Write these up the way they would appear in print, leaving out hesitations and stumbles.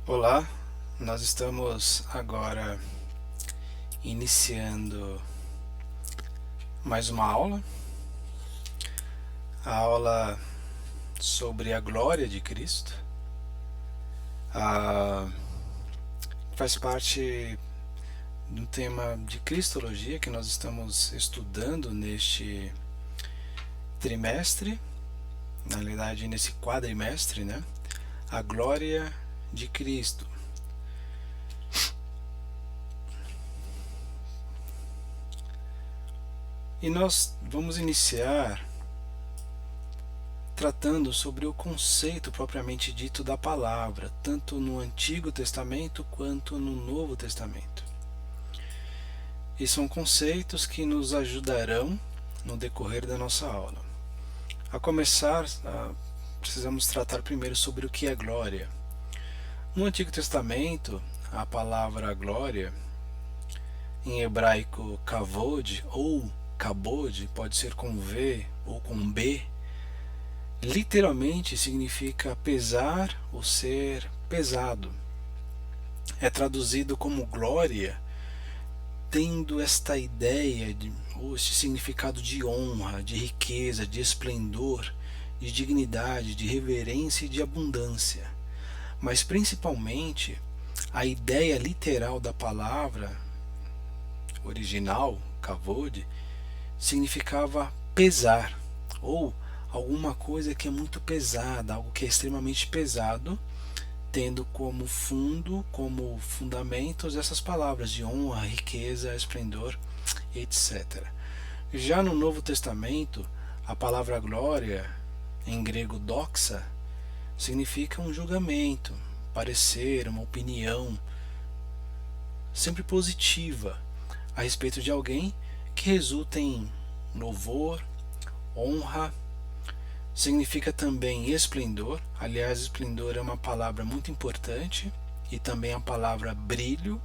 Olá, nós estamos agora iniciando mais uma aula sobre a glória de Cristo. Faz parte do tema de Cristologia que nós estamos estudando neste trimestre, na realidade nesse quadrimestre, né? A glória de Cristo. E nós vamos iniciar tratando sobre o conceito propriamente dito da palavra, tanto no Antigo Testamento quanto no Novo Testamento. E são conceitos que nos ajudarão no decorrer da nossa aula. A começar, precisamos tratar primeiro sobre o que é glória. No Antigo Testamento, a palavra glória, em hebraico kavod ou kabod, pode ser com V ou com B, literalmente significa pesar ou ser pesado. É traduzido como glória, tendo esta ideia ou este significado de honra, de riqueza, de esplendor, de dignidade, de reverência e de abundância. Mas principalmente a ideia literal da palavra original, kavod, significava pesar, ou alguma coisa que é muito pesada, algo que é extremamente pesado, tendo como fundo, como fundamentos essas palavras de honra, riqueza, esplendor, etc. Já no Novo Testamento, a palavra glória, em grego doxa, significa um julgamento, parecer, uma opinião, sempre positiva, a respeito de alguém que resulta em louvor, honra. Significa também esplendor. Aliás, esplendor é uma palavra muito importante, e também a palavra brilho.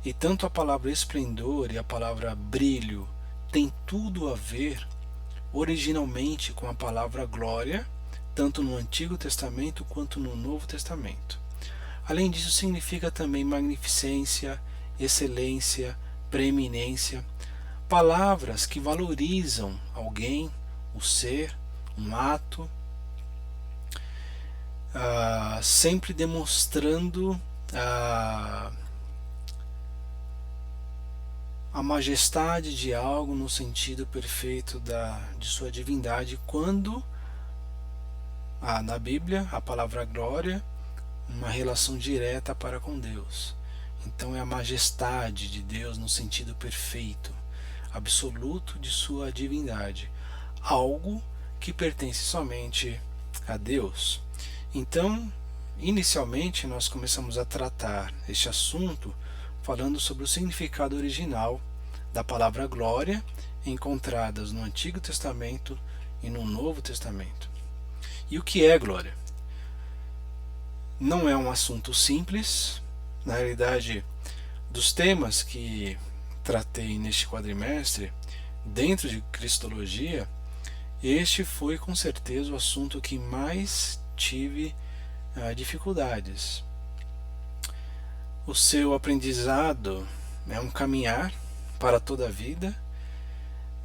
E tanto a palavra esplendor e a palavra brilho tem tudo a ver originalmente com a palavra glória, tanto no Antigo Testamento quanto no Novo Testamento. Além disso, significa também magnificência, excelência, preeminência, palavras que valorizam alguém, o ser, um ato, sempre demonstrando a majestade de algo no sentido perfeito de sua divindade, quando na Bíblia a palavra glória, uma relação direta para com Deus. Então é a majestade de Deus no sentido perfeito, absoluto de sua divindade, algo que pertence somente a Deus. Então, inicialmente nós começamos a tratar este assunto falando sobre o significado original da palavra glória, encontradas no Antigo Testamento e no Novo Testamento. E o que é glória? Não é um assunto simples. Na realidade, dos temas que tratei neste quadrimestre, dentro de Cristologia, este foi com certeza o assunto que mais tive dificuldades. O seu aprendizado é um caminhar para toda a vida,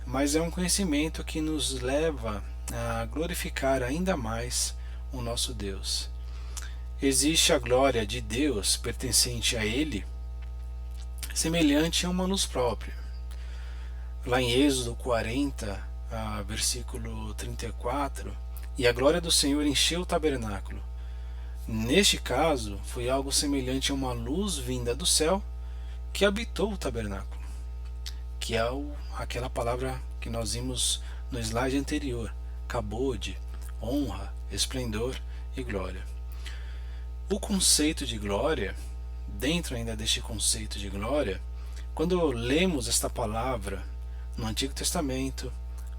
mas é um conhecimento que nos leva a glorificar ainda mais o nosso Deus. Existe a glória de Deus pertencente a Ele, semelhante a uma luz própria. Lá em Êxodo 40, versículo 34, e a glória do Senhor encheu o tabernáculo. Neste caso, foi algo semelhante a uma luz vinda do céu que habitou o tabernáculo, que é aquela palavra que nós vimos no slide anterior, kabod, honra, esplendor e glória. O conceito de glória, dentro ainda deste conceito de glória, quando lemos esta palavra no Antigo Testamento,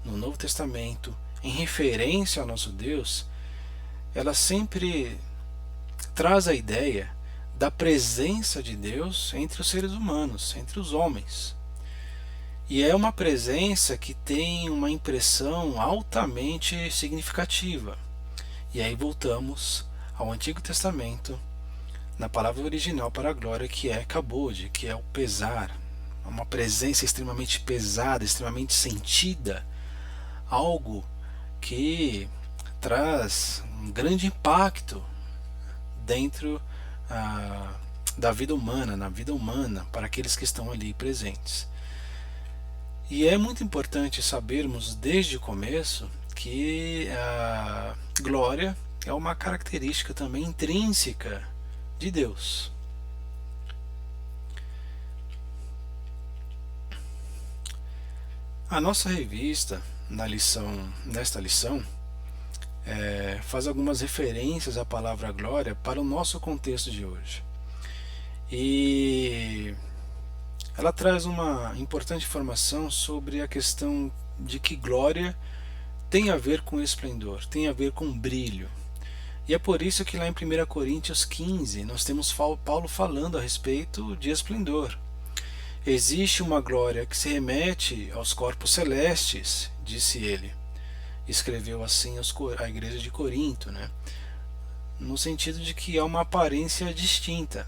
no Novo Testamento, em referência ao nosso Deus, ela sempre traz a ideia da presença de Deus entre os seres humanos, entre os homens. E é uma presença que tem uma impressão altamente significativa. E aí voltamos ao Antigo Testamento, na palavra original para a glória, que é kabod, que é o pesar, uma presença extremamente pesada, extremamente sentida, algo que traz um grande impacto dentro da vida humana, na vida humana, para aqueles que estão ali presentes. E é muito importante sabermos desde o começo que a glória é uma característica também intrínseca de Deus. A nossa revista, nesta lição, faz algumas referências à palavra glória para o nosso contexto de hoje. E ela traz uma importante informação sobre a questão de que glória tem a ver com esplendor, tem a ver com brilho. E é por isso que lá em 1 Coríntios 15 nós temos Paulo falando a respeito de esplendor. Existe uma glória que se remete aos corpos celestes, disse ele. Escreveu assim à igreja de Corinto, né? No sentido de que há uma aparência distinta.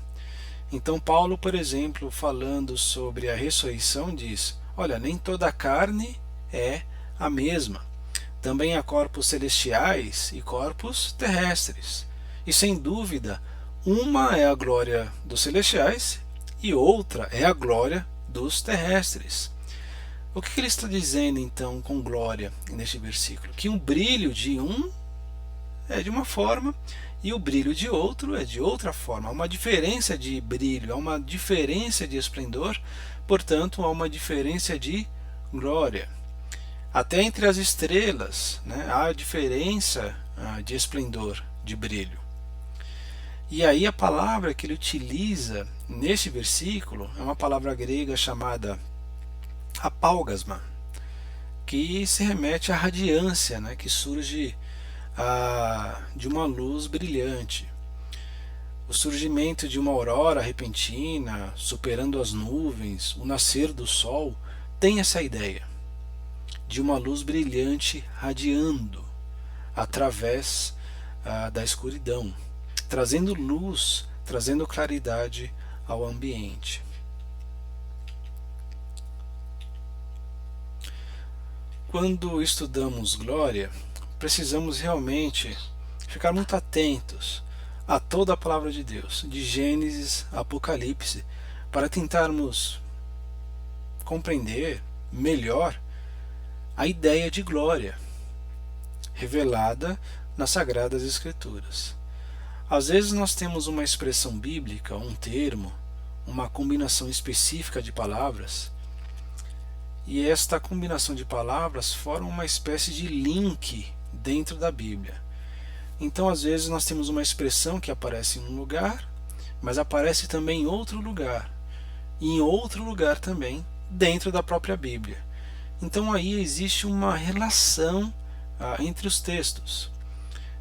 Então Paulo, por exemplo, falando sobre a ressurreição, diz: olha, nem toda a carne é a mesma. Também há corpos celestiais e corpos terrestres. E sem dúvida, uma é a glória dos celestiais e outra é a glória dos terrestres. O que ele está dizendo então com glória neste versículo? Que o brilho de um é de uma forma e o brilho de outro é de outra forma. Há uma diferença de brilho, há uma diferença de esplendor, portanto há uma diferença de glória. Até entre as estrelas, né, há diferença de esplendor, de brilho. E aí a palavra que ele utiliza neste versículo é uma palavra grega chamada apálgasma, que se remete à radiância, né, que surge de uma luz brilhante. O surgimento de uma aurora repentina, superando as nuvens, o nascer do sol, tem essa ideia de uma luz brilhante radiando através da escuridão, trazendo luz, trazendo claridade ao ambiente. Quando estudamos glória, precisamos realmente ficar muito atentos a toda a palavra de Deus, de Gênesis a Apocalipse, para tentarmos compreender melhor a ideia de glória revelada nas Sagradas Escrituras. Às vezes nós temos uma expressão bíblica, um termo, uma combinação específica de palavras, e esta combinação de palavras forma uma espécie de link dentro da Bíblia. Então às vezes nós temos uma expressão que aparece em um lugar, mas aparece também em outro lugar, e em outro lugar também dentro da própria Bíblia. Então aí existe uma relação entre os textos.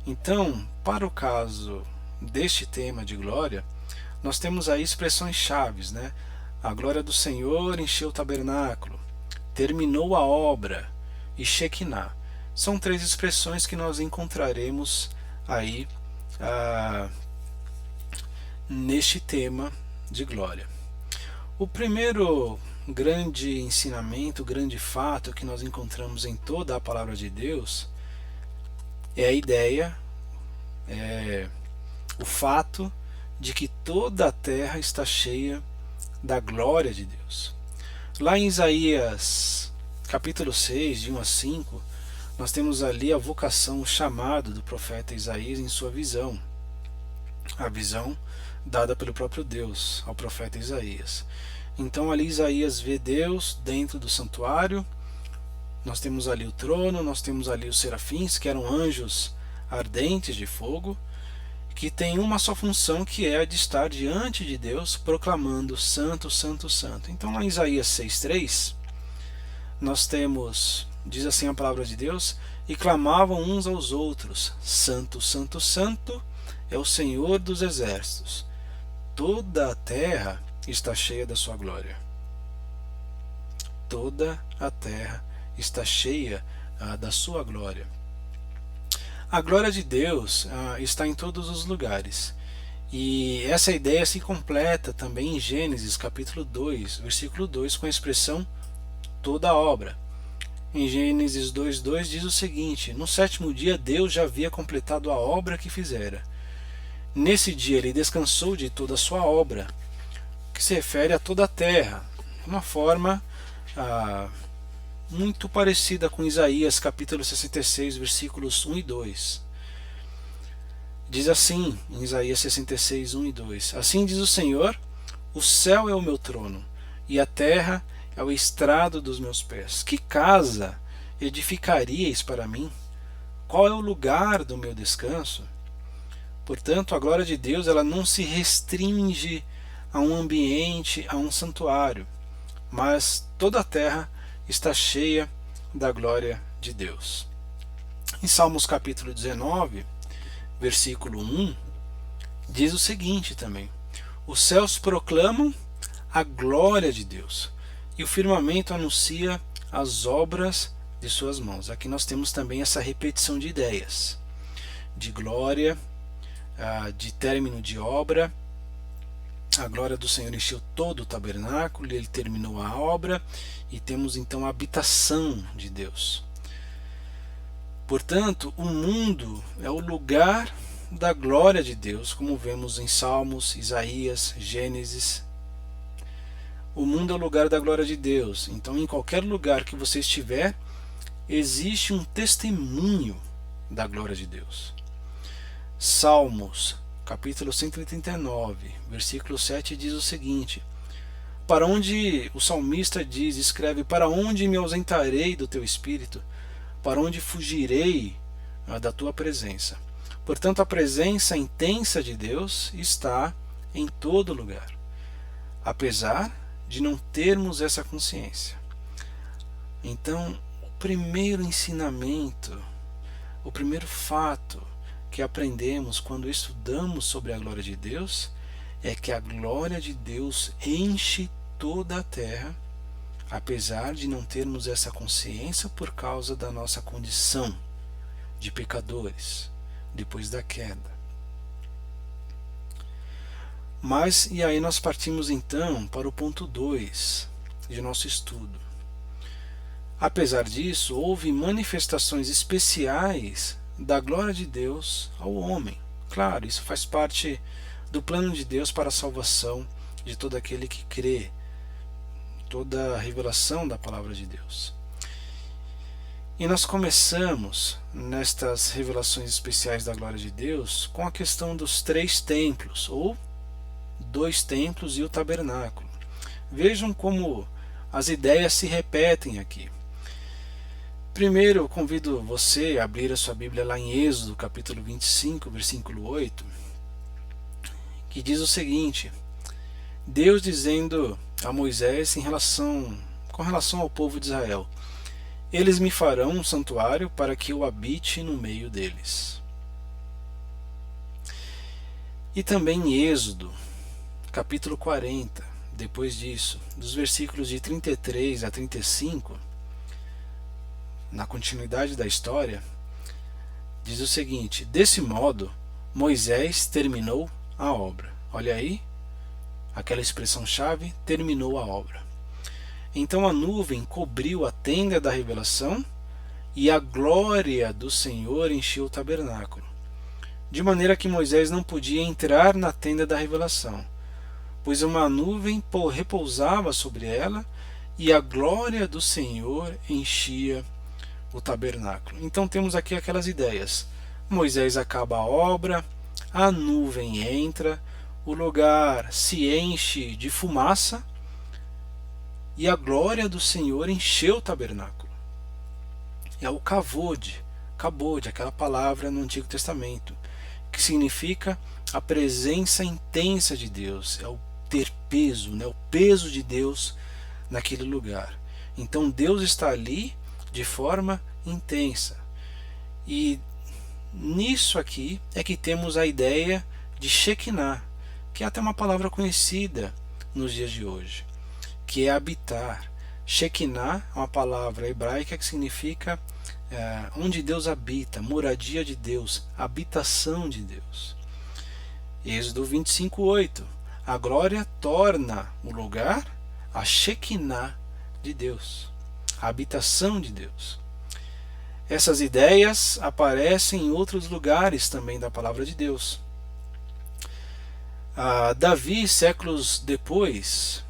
Então, para o caso deste tema de glória, nós temos aí expressões chaves, né? A glória do Senhor encheu o tabernáculo, terminou a obra e Shekinah. São três expressões que nós encontraremos aí neste tema de glória. O primeiro grande ensinamento, grande fato que nós encontramos em toda a palavra de Deus é a ideia, o fato de que toda a terra está cheia da glória de Deus. Lá em Isaías capítulo 6, de 1 a 5, nós temos ali a vocação, o chamado do profeta Isaías em sua visão, a visão dada pelo próprio Deus ao profeta Isaías. Então ali Isaías vê Deus dentro do santuário, nós temos ali o trono, nós temos ali os serafins, que eram anjos ardentes de fogo, que tem uma só função, que é a de estar diante de Deus, proclamando Santo, Santo, Santo. Então lá em Isaías 6,3, nós temos, diz assim a palavra de Deus, e clamavam uns aos outros, Santo, Santo, Santo é o Senhor dos exércitos, toda a terra está cheia da sua glória. Toda a terra está cheia da sua glória. A glória de Deus está em todos os lugares. E essa ideia se completa também em Gênesis capítulo 2, versículo 2, com a expressão toda a obra. Em Gênesis 2:2 diz o seguinte: no sétimo dia Deus já havia completado a obra que fizera. Nesse dia ele descansou de toda a sua obra, que se refere a toda a terra, uma forma muito parecida com Isaías capítulo 66, versículos 1 e 2. Diz assim em Isaías 66, 1 e 2: assim diz o Senhor, o céu é o meu trono, e a terra é o estrado dos meus pés. Que casa edificaríeis para mim? Qual é o lugar do meu descanso? Portanto, a glória de Deus ela não se restringe a um ambiente, a um santuário, mas toda a terra está cheia da glória de Deus. Em Salmos capítulo 19, versículo 1, diz o seguinte também: os céus proclamam a glória de Deus, e o firmamento anuncia as obras de suas mãos. Aqui nós temos também essa repetição de ideias, de glória, de término de obra. A glória do Senhor encheu todo o tabernáculo, ele terminou a obra, e temos então a habitação de Deus. Portanto, o mundo é o lugar da glória de Deus, como vemos em Salmos, Isaías, Gênesis. O mundo é o lugar da glória de Deus. Então, em qualquer lugar que você estiver, existe um testemunho da glória de Deus. Salmos, capítulo 139, versículo 7 diz o seguinte: para onde o salmista escreve: para onde me ausentarei do teu espírito? Para onde fugirei da tua presença? Portanto, a presença intensa de Deus está em todo lugar, apesar de não termos essa consciência. Então, o primeiro ensinamento, o primeiro fato que aprendemos quando estudamos sobre a glória de Deus é que a glória de Deus enche toda a terra, apesar de não termos essa consciência por causa da nossa condição de pecadores depois da queda. Mas, e aí nós partimos então para o ponto 2 de nosso estudo. Apesar disso, houve manifestações especiais da glória de Deus ao homem. Claro, isso faz parte do plano de Deus para a salvação de todo aquele que crê, toda a revelação da palavra de Deus. E nós começamos nestas revelações especiais da glória de Deus com a questão dos 3 templos, ou 2 templos e o tabernáculo. Vejam como as ideias se repetem aqui. Primeiro, eu convido você a abrir a sua Bíblia lá em Êxodo, capítulo 25, versículo 8, que diz o seguinte: Deus dizendo a Moisés com relação ao povo de Israel: eles me farão um santuário para que eu habite no meio deles. E também em Êxodo, capítulo 40, depois disso, dos versículos de 33 a 35, na continuidade da história, diz o seguinte: desse modo, Moisés terminou a obra. Olha aí, aquela expressão-chave, terminou a obra. Então a nuvem cobriu a tenda da revelação e a glória do Senhor encheu o tabernáculo, de maneira que Moisés não podia entrar na tenda da revelação, pois uma nuvem repousava sobre ela e a glória do Senhor enchia o tabernáculo. Então temos aqui aquelas ideias: Moisés acaba a obra, a nuvem entra, o lugar se enche de fumaça e a glória do Senhor encheu o tabernáculo. É o kavod, aquela palavra no Antigo Testamento, que significa a presença intensa de Deus, é o ter peso, o peso de Deus naquele lugar. Então Deus está ali de forma intensa. E nisso aqui é que temos a ideia de Shekinah, que é até uma palavra conhecida nos dias de hoje, que é habitar. Shekinah é uma palavra hebraica que significa onde Deus habita, moradia de Deus, habitação de Deus. Êxodo 25:8. A glória torna o lugar a Shekinah de Deus, a habitação de Deus. Essas ideias aparecem em outros lugares também da palavra de Deus. Davi, séculos depois,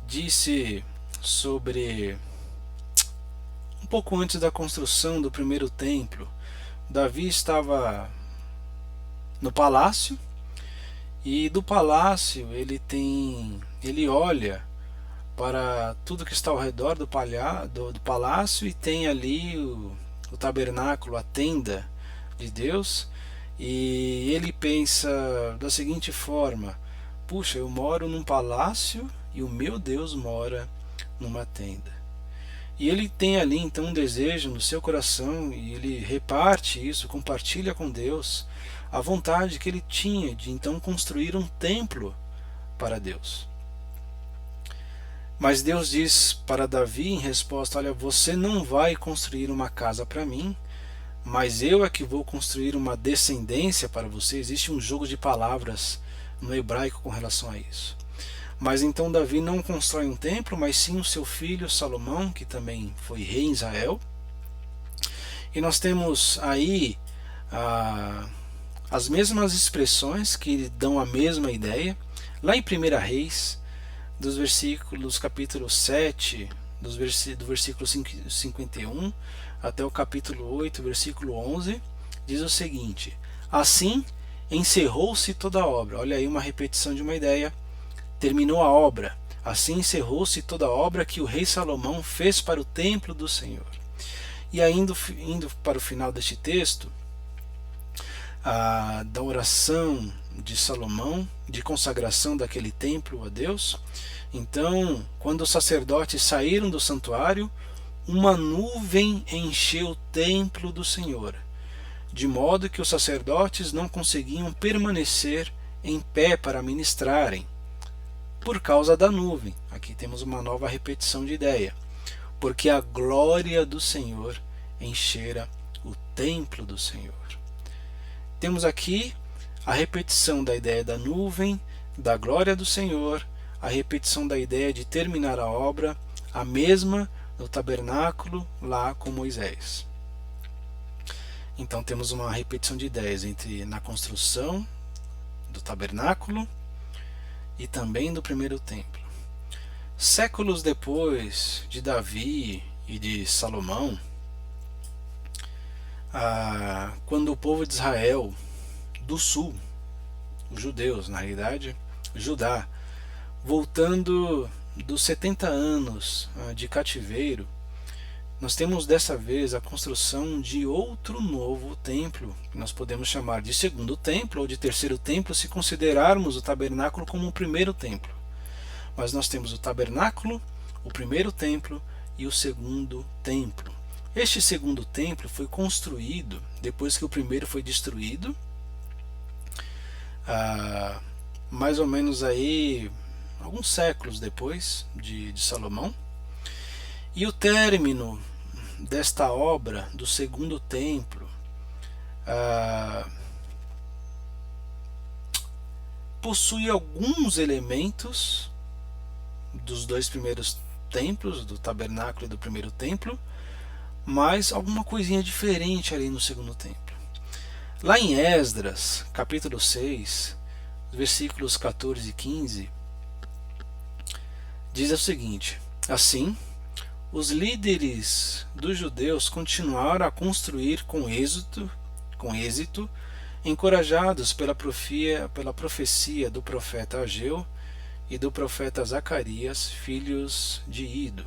disse sobre, um pouco antes da construção do primeiro templo, Davi estava no palácio, e do palácio ele olha para tudo que está ao redor do palácio, e tem ali o tabernáculo, a tenda de Deus, e ele pensa da seguinte forma: puxa, eu moro num palácio e o meu Deus mora numa tenda. E ele tem ali então um desejo no seu coração, e ele reparte isso, compartilha com Deus a vontade que ele tinha de então construir um templo para Deus. Mas Deus diz para Davi em resposta: olha, você não vai construir uma casa para mim, mas eu é que vou construir uma descendência para você. Existe um jogo de palavras no hebraico com relação a isso. Mas então Davi não constrói um templo, mas sim o seu filho Salomão, que também foi rei em Israel. E nós temos aí as mesmas expressões que dão a mesma ideia. Lá em 1 Reis, dos versículos capítulo 7, do versículo 51 até o capítulo 8, versículo 11, diz o seguinte: assim encerrou-se toda a obra. Olha aí uma repetição de uma ideia. Terminou a obra. Assim encerrou-se toda a obra que o rei Salomão fez para o templo do Senhor. E ainda indo para o final deste texto, da oração de Salomão, de consagração daquele templo a Deus. Então, quando os sacerdotes saíram do santuário, uma nuvem encheu o templo do Senhor, de modo que os sacerdotes não conseguiam permanecer em pé para ministrarem, por causa da nuvem. Aqui temos uma nova repetição de ideia. Porque a glória do Senhor enchera o templo do Senhor. Temos aqui a repetição da ideia da nuvem, da glória do Senhor, a repetição da ideia de terminar a obra, a mesma no tabernáculo lá com Moisés. Então temos uma repetição de ideias na construção do tabernáculo e também do primeiro templo. Séculos depois de Davi e de Salomão, quando o povo de Israel do sul, os judeus, na realidade, Judá, voltando dos 70 anos de cativeiro, nós temos dessa vez a construção de outro novo templo, que nós podemos chamar de segundo templo ou de terceiro templo, se considerarmos o tabernáculo como o primeiro templo. Mas nós temos o tabernáculo, o primeiro templo e o segundo templo. Este segundo templo foi construído depois que o primeiro foi destruído, mais ou menos aí alguns séculos depois de Salomão. E o término desta obra do segundo templo possui alguns elementos dos dois primeiros templos, do tabernáculo e do primeiro templo, mas alguma coisinha diferente ali no segundo templo. Lá em Esdras, capítulo 6, versículos 14 e 15, diz o seguinte: assim, os líderes dos judeus continuaram a construir com êxito, encorajados pela profecia do profeta Ageu e do profeta Zacarias, filhos de Ido.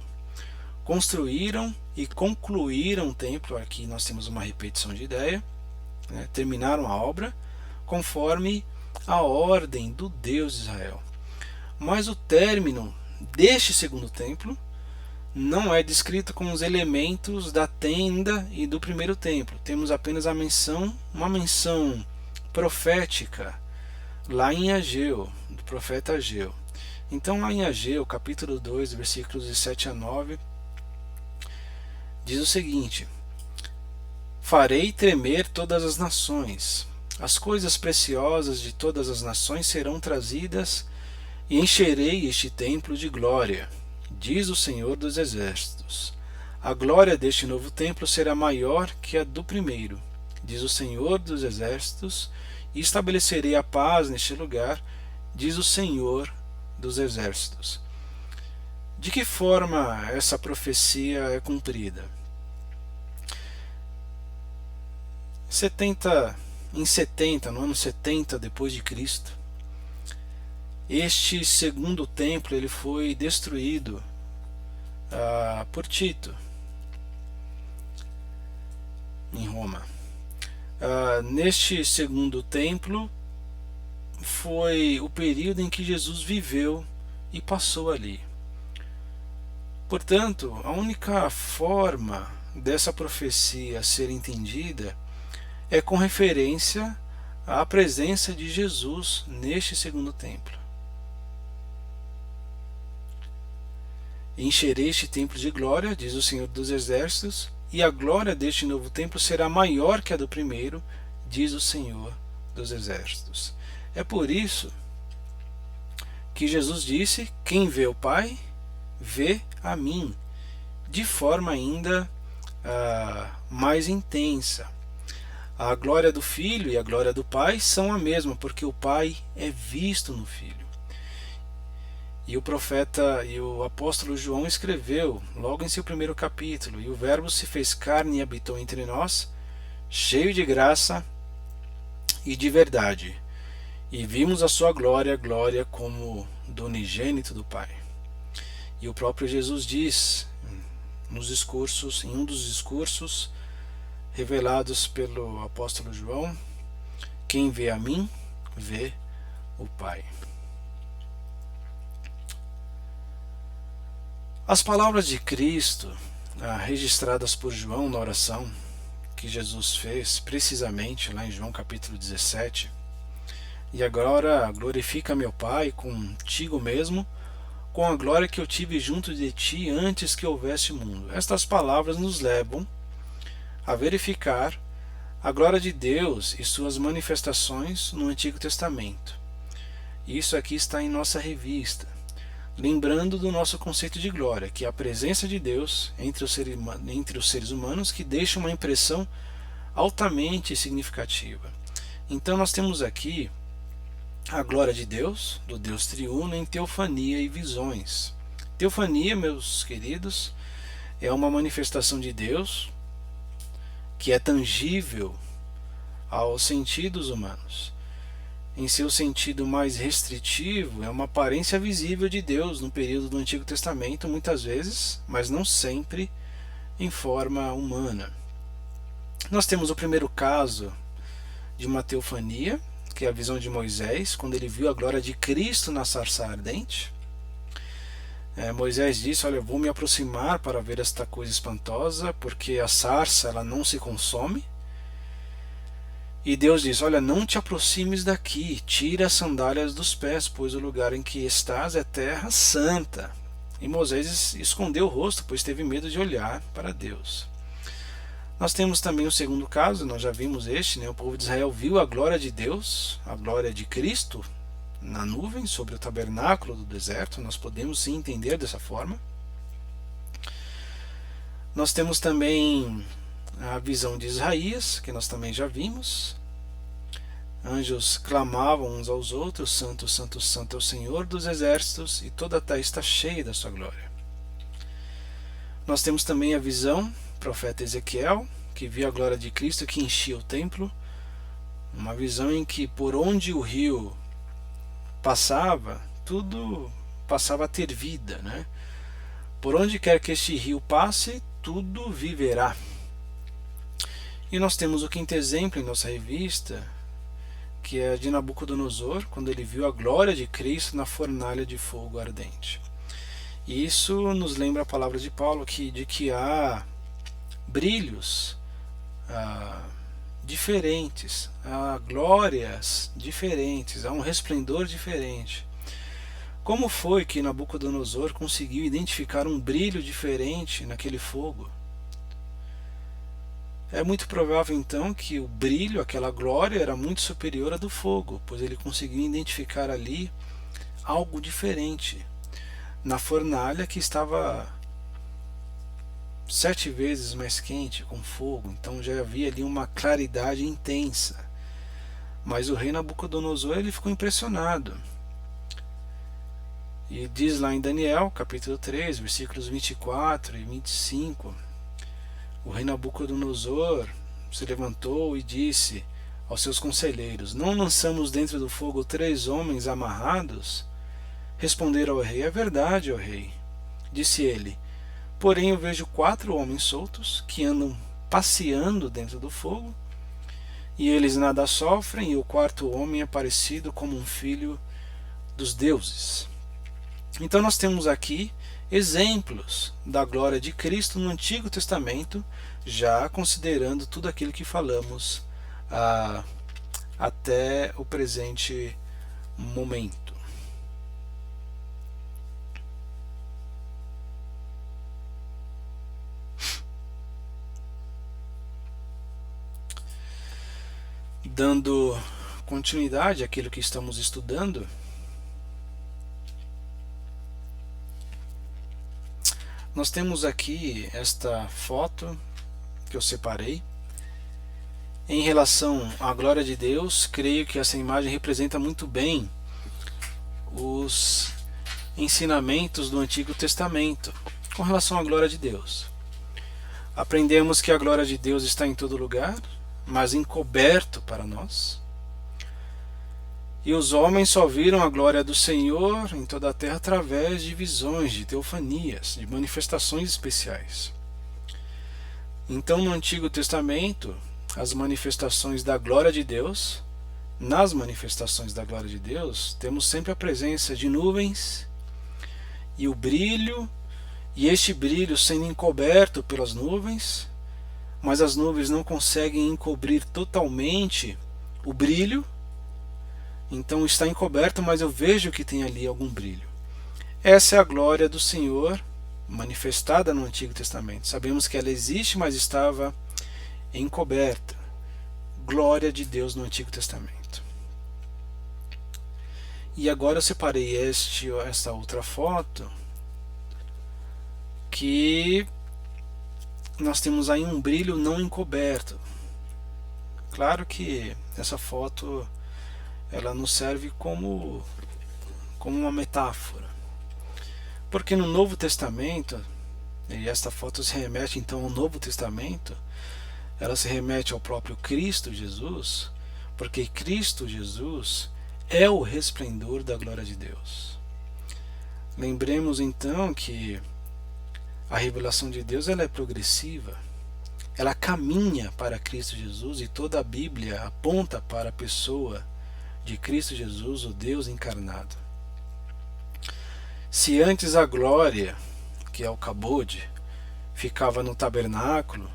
Construíram e concluíram o templo. Aqui nós temos uma repetição de ideia, né? Terminaram a obra conforme a ordem do Deus de Israel. Mas o término deste segundo templo não é descrito com os elementos da tenda e do primeiro templo. Temos apenas uma menção profética lá em Ageu, do profeta Ageu. Então lá em Ageu, capítulo 2, versículos de 7 a 9, diz o seguinte: Farei tremer todas as nações. As coisas preciosas de todas as nações serão trazidas e encherei este templo de glória, diz o Senhor dos Exércitos. A glória deste novo templo será maior que a do primeiro, diz o Senhor dos Exércitos, e estabelecerei a paz neste lugar, diz o Senhor dos Exércitos. De que forma essa profecia é cumprida? No ano 70 depois de Cristo, este segundo templo ele foi destruído por Tito em Roma. Neste segundo templo foi o período em que Jesus viveu e passou ali. Portanto, a única forma dessa profecia ser entendida é com referência à presença de Jesus neste segundo templo. Encherei este templo de glória, diz o Senhor dos Exércitos, e a glória deste novo templo será maior que a do primeiro, diz o Senhor dos Exércitos. É por isso que Jesus disse: quem vê o Pai, vê a mim, de forma ainda mais intensa. A glória do Filho e a glória do Pai são a mesma, porque o Pai é visto no Filho. E o profeta e o apóstolo João escreveu, logo em seu primeiro capítulo: e o Verbo se fez carne e habitou entre nós, cheio de graça e de verdade. E vimos a sua glória, glória como do unigênito do Pai. E o próprio Jesus diz, em um dos discursos revelados pelo apóstolo João: quem vê a mim, vê o Pai. As palavras de Cristo, registradas por João na oração que Jesus fez precisamente lá em João capítulo 17, e agora glorifica meu Pai contigo mesmo, com a glória que eu tive junto de ti antes que houvesse mundo. Estas palavras nos levam a verificar a glória de Deus e suas manifestações no Antigo Testamento. Isso aqui está em nossa revista, lembrando do nosso conceito de glória, que é a presença de Deus entre os seres humanos, que deixa uma impressão altamente significativa. Então nós temos aqui a glória de Deus, do Deus triuno, em teofania e visões. Teofania, meus queridos, é uma manifestação de Deus que é tangível aos sentidos humanos. Em seu sentido mais restritivo, é uma aparência visível de Deus no período do Antigo Testamento, muitas vezes, mas não sempre, em forma humana. Nós temos o primeiro caso de uma teofania, que é a visão de Moisés, quando ele viu a glória de Cristo na sarça ardente. Moisés disse: olha, eu vou me aproximar para ver esta coisa espantosa, porque a sarça ela não se consome. E Deus diz: olha, não te aproximes daqui, tira as sandálias dos pés, pois o lugar em que estás é terra santa. E Moisés escondeu o rosto, pois teve medo de olhar para Deus. Nós temos também o segundo caso, nós já vimos este, o povo de Israel viu a glória de Deus, a glória de Cristo, na nuvem sobre o tabernáculo do deserto. Nós podemos sim entender dessa forma. Nós temos também a visão de Isaías, que nós também já vimos. Anjos clamavam uns aos outros: Santo, Santo, Santo é o Senhor dos Exércitos, e toda a terra está cheia da sua glória. Nós temos também a visão, profeta Ezequiel, que viu a glória de Cristo que enchia o templo. Uma visão em que por onde o rio passava, tudo passava a ter vida, Por onde quer que este rio passe, tudo viverá. E nós temos o quinto exemplo em nossa revista, que é de Nabucodonosor, quando ele viu a glória de Cristo na fornalha de fogo ardente. E isso nos lembra a palavra de Paulo, de que há brilhos diferentes, há glórias diferentes, há um resplendor diferente. Como foi que Nabucodonosor conseguiu identificar um brilho diferente naquele fogo? É muito provável então que o brilho, aquela glória, era muito superior à do fogo, pois ele conseguiu identificar ali algo diferente na fornalha que estava 7 vezes mais quente com fogo, então já havia ali uma claridade intensa. Mas o rei Nabucodonosor ele ficou impressionado. E diz lá em Daniel, capítulo 3, versículos 24 e 25, o rei Nabucodonosor se levantou e disse aos seus conselheiros: Não lançamos dentro do fogo 3 homens amarrados? Responderam ao rei: É verdade, ó rei. Disse ele: Porém eu vejo 4 homens soltos que andam passeando dentro do fogo, e eles nada sofrem, e o 4º homem é parecido como um filho dos deuses. Então nós temos aqui exemplos da glória de Cristo no Antigo Testamento, já considerando tudo aquilo que falamos até o presente momento. Dando continuidade àquilo que estamos estudando, nós temos aqui esta foto que eu separei. Em relação à glória de Deus, creio que essa imagem representa muito bem os ensinamentos do Antigo Testamento com relação à glória de Deus. Aprendemos que a glória de Deus está em todo lugar, mas encoberto para nós. E os homens só viram a glória do Senhor em toda a terra através de visões, de teofanias, de manifestações especiais. Então, no Antigo Testamento, as manifestações da glória de Deus, nas manifestações da glória de Deus, temos sempre a presença de nuvens e o brilho, e este brilho sendo encoberto pelas nuvens, mas as nuvens não conseguem encobrir totalmente o brilho. Então está encoberto, mas eu vejo que tem ali algum brilho. Essa é a glória do Senhor manifestada no Antigo Testamento. Sabemos que ela existe, mas estava encoberta. Glória de Deus no Antigo Testamento. E agora eu separei esta outra foto, que nós temos aí um brilho não encoberto. Claro que essa foto ela nos serve como uma metáfora, porque no Novo Testamento, e esta foto se remete então ao Novo Testamento, ela se remete ao próprio Cristo Jesus, porque Cristo Jesus é o resplendor da glória de Deus. Lembremos então que a revelação de Deus ela é progressiva, ela caminha para Cristo Jesus, e toda a Bíblia aponta para a pessoa de Cristo Jesus, o Deus encarnado. Se antes a glória, que é o Kabod, ficava no tabernáculo,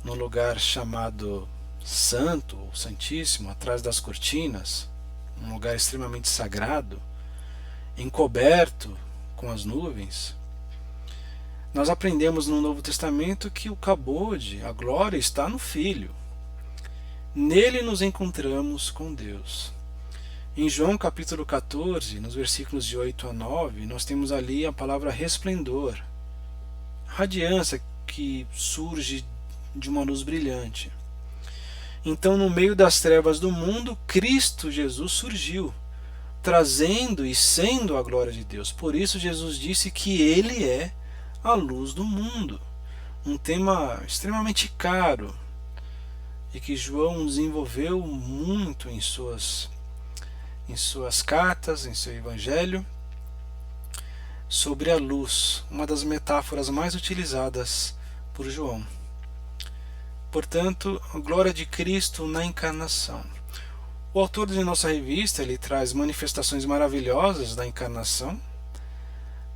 no lugar chamado Santo ou Santíssimo, atrás das cortinas, um lugar extremamente sagrado, encoberto com as nuvens, nós aprendemos no Novo Testamento que o Kabod, a glória, está no Filho. Nele nos encontramos com Deus. Em João capítulo 14, nos versículos de 8 a 9, nós temos ali a palavra resplendor, radiância que surge de uma luz brilhante. Então, no meio das trevas do mundo, Cristo Jesus surgiu, trazendo e sendo a glória de Deus. Por isso Jesus disse que Ele é a luz do mundo. Um tema extremamente caro e que João desenvolveu muito em suas cartas, em seu evangelho, sobre a luz, uma das metáforas mais utilizadas por João. Portanto, a glória de Cristo na encarnação. O autor de nossa revista ele traz manifestações maravilhosas da encarnação.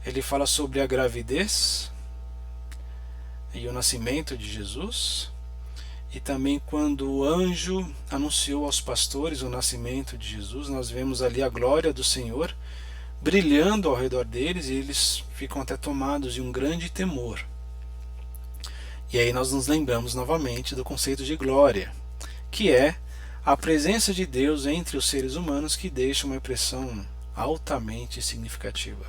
Ele fala sobre a gravidez e o nascimento de Jesus, e também quando o anjo anunciou aos pastores o nascimento de Jesus, nós vemos ali a glória do Senhor brilhando ao redor deles, e eles ficam até tomados de um grande temor. E aí nós nos lembramos novamente do conceito de glória, que é a presença de Deus entre os seres humanos, que deixa uma impressão altamente significativa.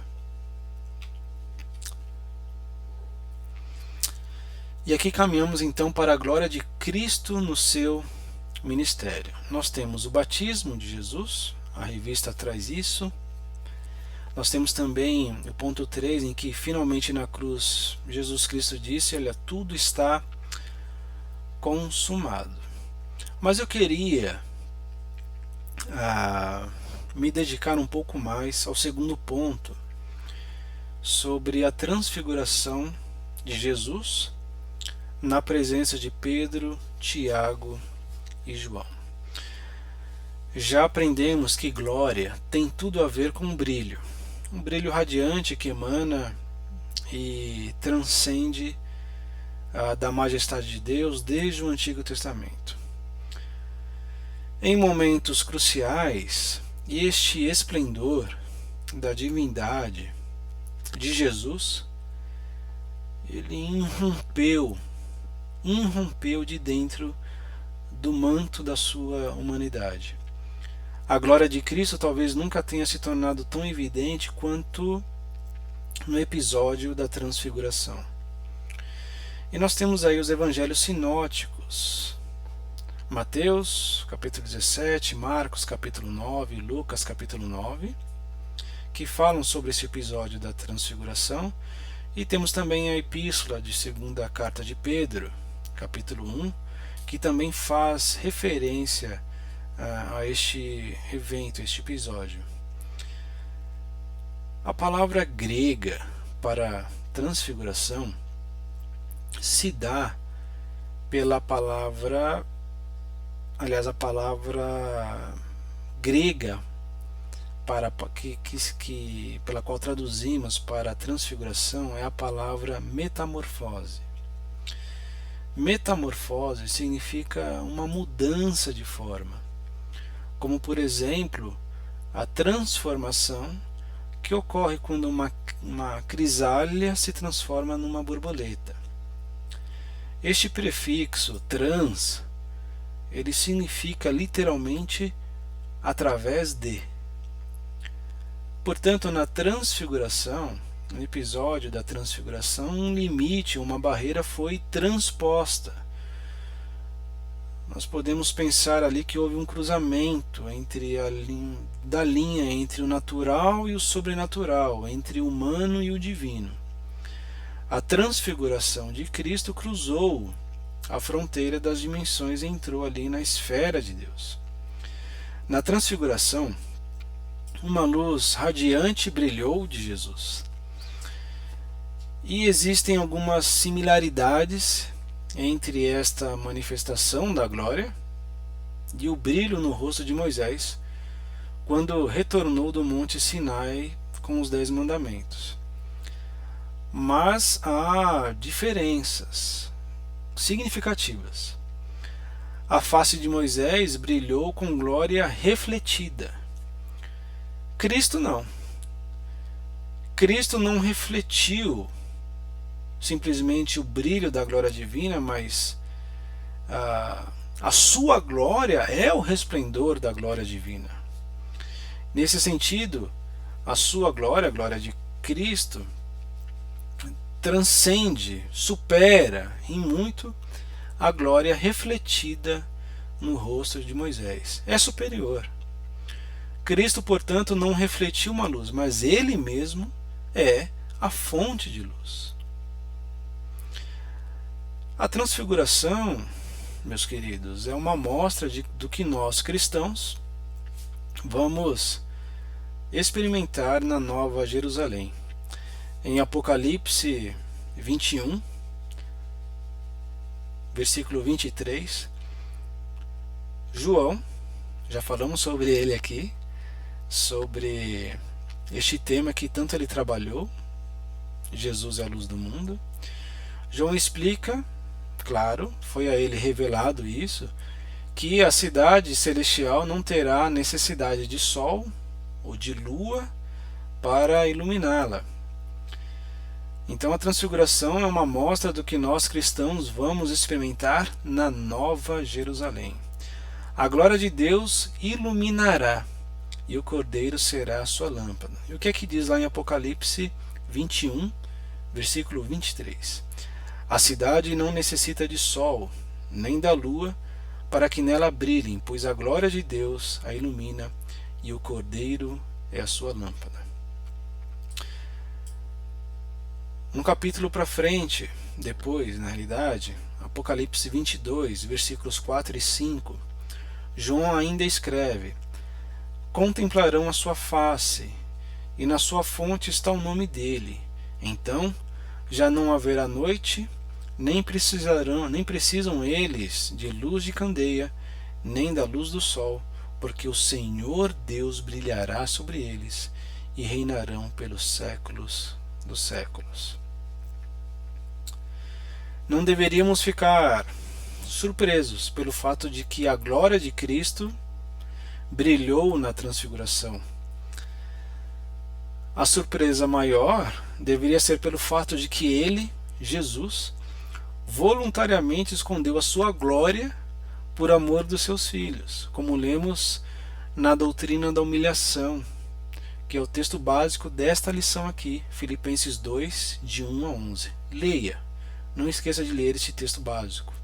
E aqui caminhamos então para a glória de Cristo no seu ministério. Nós temos o batismo de Jesus, a revista traz isso. Nós temos também o ponto 3, em que finalmente na cruz Jesus Cristo disse: olha, tudo está consumado. Mas eu queria me dedicar um pouco mais ao segundo ponto, sobre a transfiguração de Jesus na presença de Pedro, Tiago e João. Já aprendemos que glória tem tudo a ver com brilho, um brilho radiante que emana e transcende da majestade de Deus desde o Antigo Testamento. Em momentos cruciais, este esplendor da divindade de Jesus, ele irrompeu de dentro do manto da sua humanidade. A glória de Cristo talvez nunca tenha se tornado tão evidente quanto no episódio da transfiguração. E nós temos aí os evangelhos sinóticos: Mateus, capítulo 17, Marcos, capítulo 9, Lucas, capítulo 9, que falam sobre esse episódio da transfiguração. E temos também a epístola de segunda carta de Pedro, capítulo 1, que também faz referência a este evento, este episódio. A palavra grega para transfiguração se dá pela palavra, a palavra grega pela qual traduzimos para transfiguração é a palavra metamorfose. Metamorfose significa uma mudança de forma, como por exemplo a transformação que ocorre quando uma crisálida se transforma numa borboleta. Este prefixo trans, ele significa literalmente através de. Portanto, na transfiguração, no episódio da transfiguração, um limite, uma barreira foi transposta. Nós podemos pensar ali que houve um cruzamento da linha entre o natural e o sobrenatural, entre o humano e o divino. A transfiguração de Cristo cruzou a fronteira das dimensões e entrou ali na esfera de Deus. Na transfiguração, uma luz radiante brilhou de Jesus. E existem algumas similaridades entre esta manifestação da glória e o brilho no rosto de Moisés, quando retornou do Monte Sinai com os 10 mandamentos. Mas há diferenças significativas. A face de Moisés brilhou com glória refletida. Cristo não. Cristo não refletiu simplesmente o brilho da glória divina, mas a sua glória é o resplendor da glória divina. Nesse sentido, a sua glória, a glória de Cristo, transcende, supera em muito a glória refletida no rosto de Moisés. É superior. Cristo, portanto, não refletiu uma luz, mas ele mesmo é a fonte de luz. A transfiguração, meus queridos, é uma amostra do que nós cristãos vamos experimentar na Nova Jerusalém. Em Apocalipse 21, versículo 23, João, já falamos sobre ele aqui, sobre este tema que tanto ele trabalhou, Jesus é a luz do mundo. João explica, claro, foi a ele revelado isso, que a cidade celestial não terá necessidade de sol ou de lua para iluminá-la. Então a transfiguração é uma amostra do que nós cristãos vamos experimentar na Nova Jerusalém. A glória de Deus iluminará e o Cordeiro será a sua lâmpada. E o que é que diz lá em Apocalipse 21, versículo 23? A cidade não necessita de sol, nem da lua, para que nela brilhem, pois a glória de Deus a ilumina e o Cordeiro é a sua lâmpada. Um capítulo para frente, depois, na realidade, Apocalipse 22, versículos 4 e 5, João ainda escreve: contemplarão a sua face, e na sua fonte está o nome dele. Então já não haverá noite, nem precisam eles de luz de candeia, nem da luz do sol, porque o Senhor Deus brilhará sobre eles, e reinarão pelos séculos dos séculos. Não deveríamos ficar surpresos pelo fato de que a glória de Cristo brilhou na transfiguração. A surpresa maior deveria ser pelo fato de que ele, Jesus, voluntariamente escondeu a sua glória por amor dos seus filhos, como lemos na doutrina da humilhação, que é o texto básico desta lição aqui, Filipenses 2, de 1 a 11. Leia, não esqueça de ler este texto básico.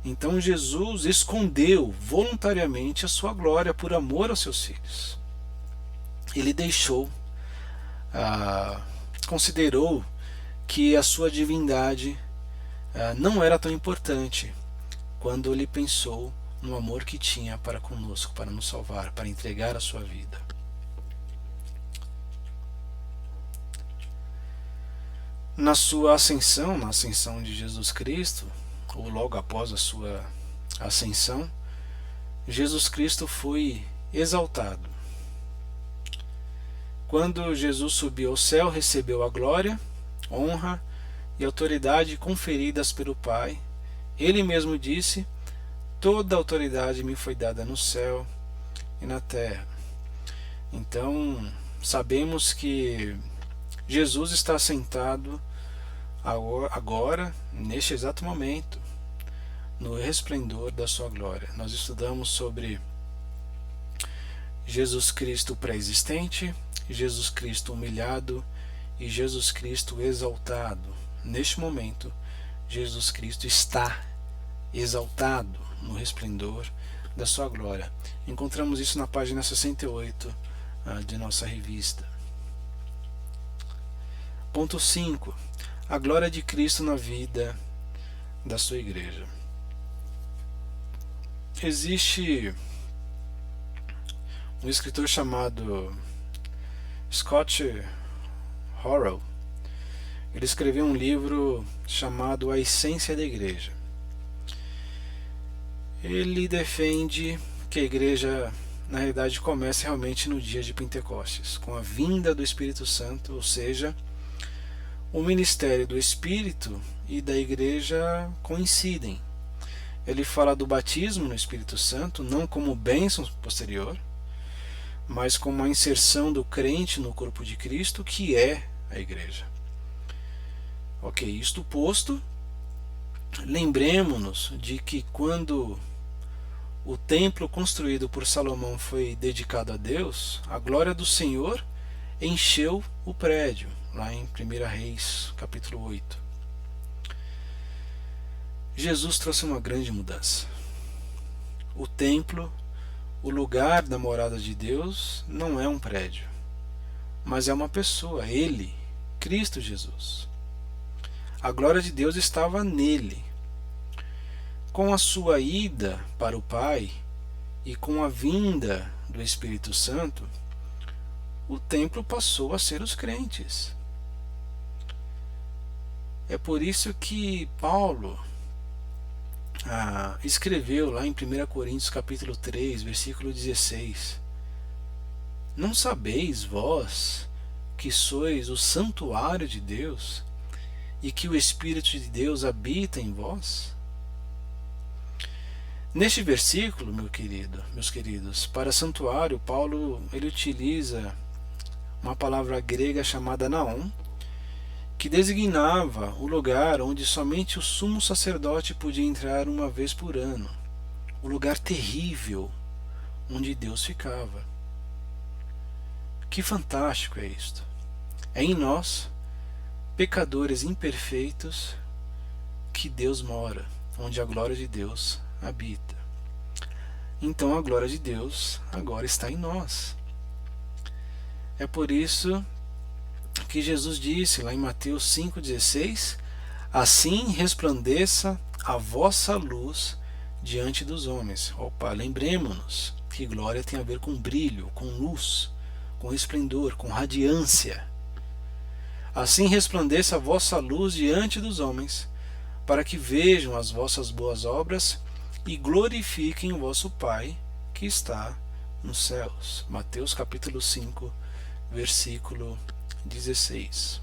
Então Jesus escondeu voluntariamente a sua glória por amor aos seus filhos. Ele considerou que a sua divindade não era tão importante quando ele pensou no amor que tinha para conosco, para nos salvar, para entregar a sua vida. Na sua ascensão, na ascensão de Jesus Cristo, ou logo após a sua ascensão, Jesus Cristo foi exaltado. Quando Jesus subiu ao céu, recebeu a glória, honra e autoridade conferidas pelo Pai. Ele mesmo disse: toda autoridade me foi dada no céu e na terra. Então, sabemos que Jesus está sentado agora, neste exato momento, no resplendor da sua glória. Nós estudamos sobre Jesus Cristo pré-existente, Jesus Cristo humilhado e Jesus Cristo exaltado. Neste momento, Jesus Cristo está exaltado no resplendor da sua glória. Encontramos isso na página 68 de nossa revista. Ponto 5. A glória de Cristo na vida da sua igreja. Existe um escritor chamado Scott Horrell. Ele escreveu um livro chamado A Essência da Igreja. Ele defende que a igreja, na realidade, começa realmente no dia de Pentecostes, com a vinda do Espírito Santo, ou seja, o ministério do Espírito e da igreja coincidem. Ele fala do batismo no Espírito Santo, não como bênção posterior, mas como a inserção do crente no corpo de Cristo, que é a igreja. Ok, isto posto, lembremos-nos de que quando o templo construído por Salomão foi dedicado a Deus, a glória do Senhor encheu o prédio, lá em 1 Reis, capítulo 8. Jesus trouxe uma grande mudança. O templo, o lugar da morada de Deus, não é um prédio, mas é uma pessoa, Ele, Cristo Jesus. A glória de Deus estava nele. Com a sua ida para o Pai e com a vinda do Espírito Santo, o templo passou a ser os crentes. É por isso que Paulo escreveu lá em 1 Coríntios capítulo 3, versículo 16: não sabeis vós que sois o santuário de Deus e que o Espírito de Deus habita em vós? Neste versículo, meus queridos, para santuário, Paulo ele utiliza uma palavra grega chamada naon, que designava o lugar onde somente o sumo sacerdote podia entrar uma vez por ano, o lugar terrível onde Deus ficava. Que fantástico é isto! É em nós, pecadores imperfeitos, que Deus mora, onde a glória de Deus habita. Então a glória de Deus agora está em nós. É por isso que Jesus disse lá em Mateus 5,16: assim resplandeça a vossa luz diante dos homens. Opa, lembremos-nos que glória tem a ver com brilho, com luz, com esplendor, com radiância. Assim resplandeça a vossa luz diante dos homens, para que vejam as vossas boas obras e glorifiquem o vosso Pai que está nos céus. Mateus capítulo 5, versículo 16.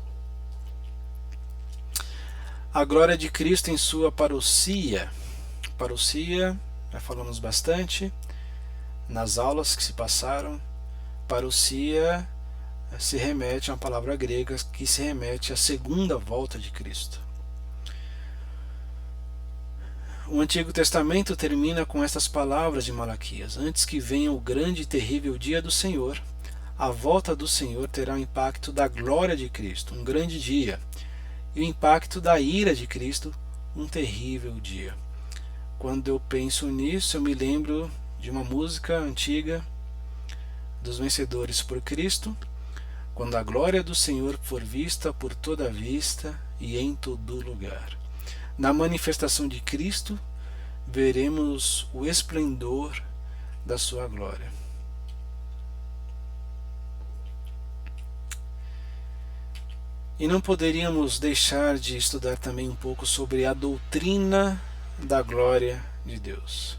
A glória de Cristo em sua parousia. Parousia, já falamos bastante nas aulas que se passaram. Parousia se remete a uma palavra grega que se remete à segunda volta de Cristo. O Antigo Testamento termina com estas palavras de Malaquias: antes que venha o grande e terrível dia do Senhor, a volta do Senhor terá o impacto da glória de Cristo, um grande dia, e o impacto da ira de Cristo, um terrível dia. Quando eu penso nisso, eu me lembro de uma música antiga dos Vencedores por Cristo: quando a glória do Senhor for vista por toda a vista e em todo lugar. Na manifestação de Cristo, veremos o esplendor da sua glória. E não poderíamos deixar de estudar também um pouco sobre a doutrina da glória de Deus.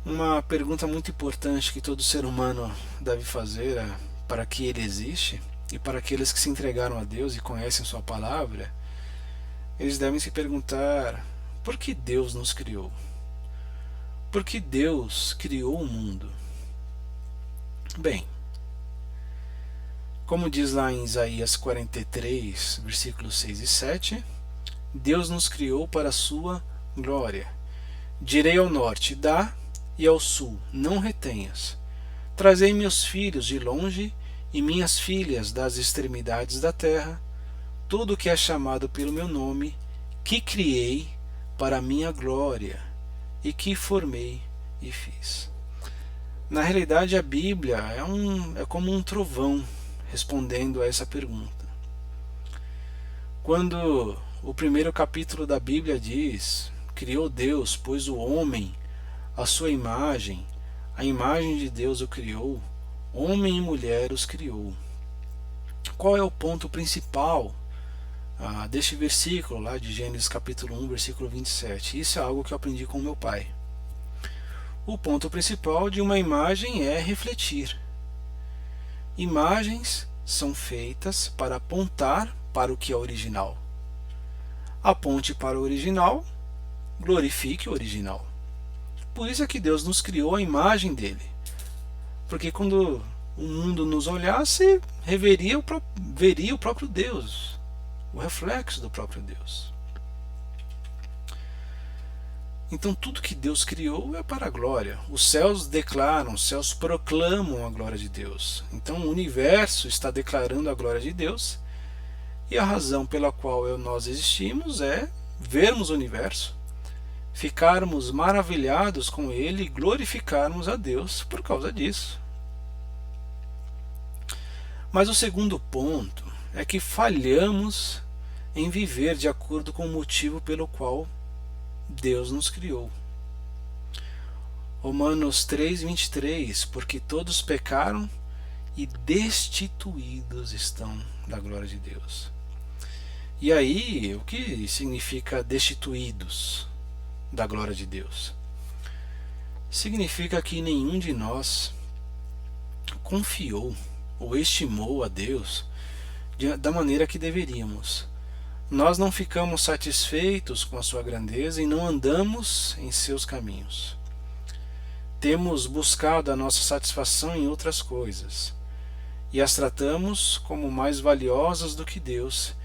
Uma pergunta muito importante que todo ser humano deve fazer para que ele existe, e para aqueles que se entregaram a Deus e conhecem sua palavra, eles devem se perguntar: por que Deus nos criou? Por que Deus criou o mundo? Bem, como diz lá em Isaías 43, versículos 6 e 7, Deus nos criou para a sua glória. Direi ao norte: dá, e ao sul: não retenhas. Trazei meus filhos de longe e minhas filhas das extremidades da terra, tudo que é chamado pelo meu nome, que criei para a minha glória e que formei e fiz. Na realidade, a Bíblia é como um trovão respondendo a essa pergunta. Quando o primeiro capítulo da Bíblia diz: criou Deus, pois o homem, a sua imagem, a imagem de Deus o criou, homem e mulher os criou. Qual é o ponto principal deste versículo lá de Gênesis capítulo 1, versículo 27? Isso é algo que eu aprendi com meu pai. O ponto principal de uma imagem é refletir. Imagens são feitas para apontar para o que é original. Aponte para o original, glorifique o original. Por isso é que Deus nos criou a imagem dele. Porque quando o mundo nos olhasse, veria o próprio Deus, o reflexo do próprio Deus. Então tudo que Deus criou é para a glória. Os céus declaram, os céus proclamam a glória de Deus. Então o universo está declarando a glória de Deus, e a razão pela qual nós existimos é vermos o universo, ficarmos maravilhados com ele e glorificarmos a Deus por causa disso. Mas o segundo ponto é que falhamos em viver de acordo com o motivo pelo qual Deus nos criou. Romanos 3:23: porque todos pecaram e destituídos estão da glória de Deus. E aí, o que significa destituídos da glória de Deus? Significa que nenhum de nós confiou ou estimou a Deus da maneira que deveríamos. Nós não ficamos satisfeitos com a sua grandeza e não andamos em seus caminhos. Temos buscado a nossa satisfação em outras coisas. e as tratamos como mais valiosas do que Deus,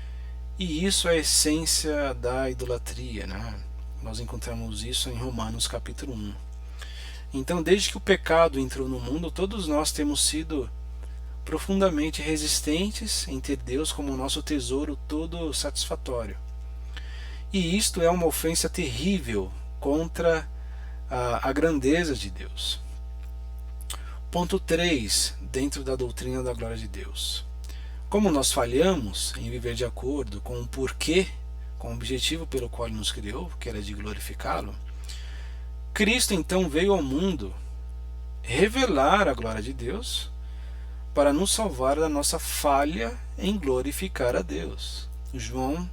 e isso é a essência da idolatria, né? Nós encontramos isso em Romanos capítulo 1. Então, desde que o pecado entrou no mundo, todos nós temos sido profundamente resistentes em ter Deus como nosso tesouro todo satisfatório. E isto é uma ofensa terrível contra a grandeza de Deus. Ponto 3, dentro da doutrina da glória de Deus. Como nós falhamos em viver de acordo com o porquê, com o objetivo pelo qual Ele nos criou, que era de glorificá-lo, Cristo então veio ao mundo revelar a glória de Deus para nos salvar da nossa falha em glorificar a Deus. João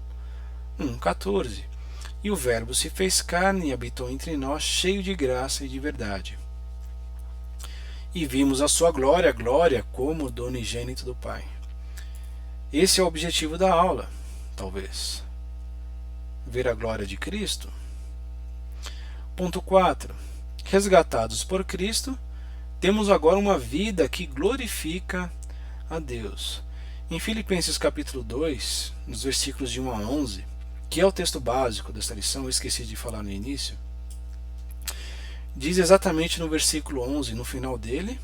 1,14. E o Verbo se fez carne e habitou entre nós, cheio de graça e de verdade. E vimos a sua glória, como do unigênito do Pai. Esse é o objetivo da aula, talvez. Ver a glória de Cristo. Ponto 4. Resgatados por Cristo, temos agora uma vida que glorifica a Deus. Em Filipenses capítulo 2, nos versículos de 1 a 11, que é o texto básico desta lição, eu esqueci de falar no início, diz exatamente no versículo 11, no final dele: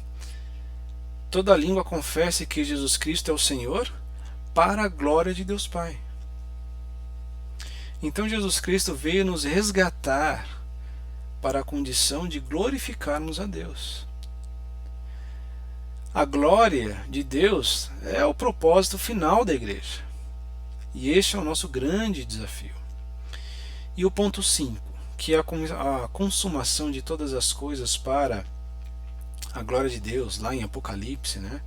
toda língua confesse que Jesus Cristo é o Senhor, para a glória de Deus Pai. Então Jesus Cristo veio nos resgatar para a condição de glorificarmos a Deus. A glória de Deus é o propósito final da igreja. E este é o nosso grande desafio. E o ponto 5, que é a consumação de todas as coisas para a glória de Deus, lá em Apocalipse, né?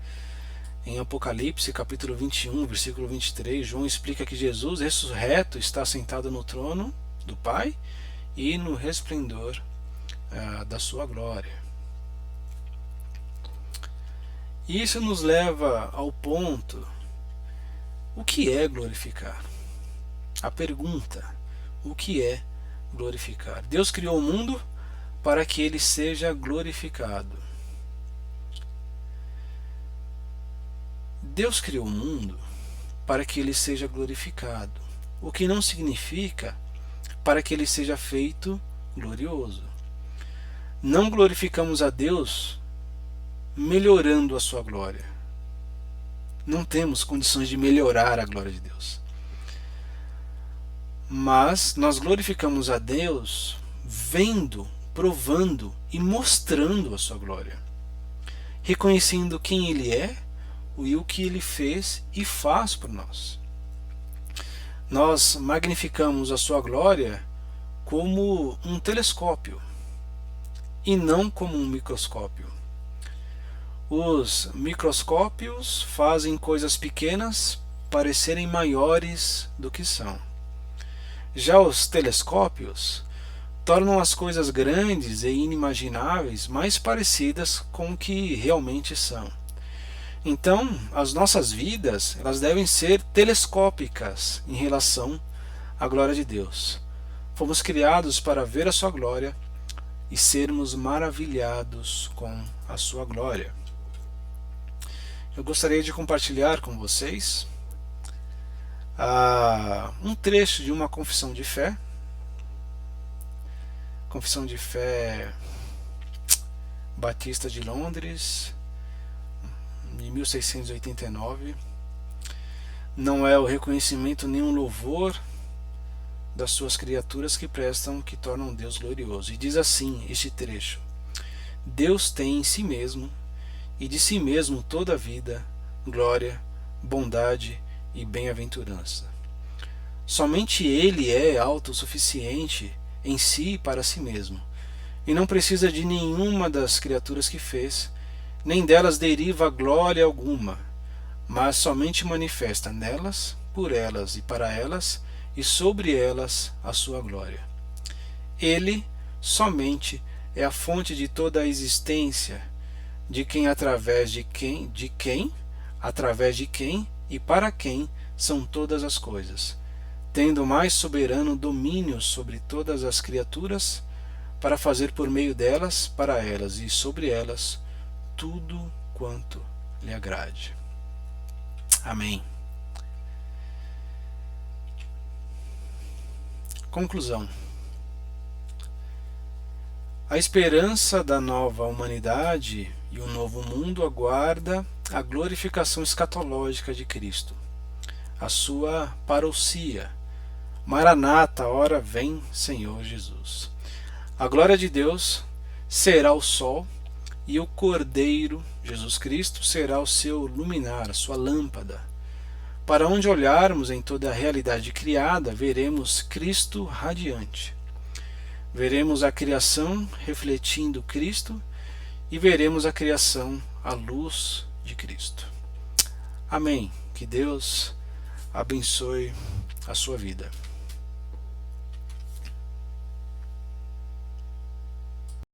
Em Apocalipse, capítulo 21, versículo 23, João explica que Jesus, ressurreto, está sentado no trono do Pai e no resplendor da sua glória. E isso nos leva ao ponto: o que é glorificar? A pergunta: o que é glorificar? Deus criou o mundo para que ele seja glorificado. Deus criou o mundo para que ele seja glorificado, o que não significa para que ele seja feito glorioso. Não glorificamos a Deus melhorando a sua glória. Não temos condições de melhorar a glória de Deus. Mas nós glorificamos a Deus vendo, provando e mostrando a sua glória, reconhecendo quem Ele é e o que Ele fez e faz por nós. Nós magnificamos a sua glória como um telescópio e não como um microscópio. Os microscópios fazem coisas pequenas parecerem maiores do que são. Já os telescópios tornam as coisas grandes e inimagináveis mais parecidas com o que realmente são. Então, as nossas vidas, elas devem ser telescópicas em relação à glória de Deus. Fomos criados para ver a sua glória e sermos maravilhados com a sua glória. Eu gostaria de compartilhar com vocês um trecho de uma confissão de fé. Confissão de fé Batista de Londres, de 1689. Não é o reconhecimento nem um louvor das suas criaturas que prestam, que tornam Deus glorioso. E diz assim este trecho: Deus tem em si mesmo e de si mesmo toda a vida, glória, bondade e bem-aventurança. Somente Ele é autossuficiente em si e para si mesmo, e não precisa de nenhuma das criaturas que fez, nem delas deriva glória alguma, mas somente manifesta nelas, por elas e para elas, e sobre elas a sua glória. Ele somente é a fonte de toda a existência, de quem, através de quem e para quem são todas as coisas, tendo o mais soberano domínio sobre todas as criaturas, para fazer por meio delas, para elas e sobre elas, tudo quanto lhe agrade. Amém. Conclusão. A esperança da nova humanidade e o novo mundo aguarda a glorificação escatológica de Cristo, a sua parousia. Maranata, ora vem, Senhor Jesus. A glória de Deus será o sol e o Cordeiro, Jesus Cristo, será o seu luminar, a sua lâmpada. Para onde olharmos em toda a realidade criada, veremos Cristo radiante. Veremos a criação refletindo Cristo e veremos a criação à luz de Cristo. Amém. Que Deus abençoe a sua vida.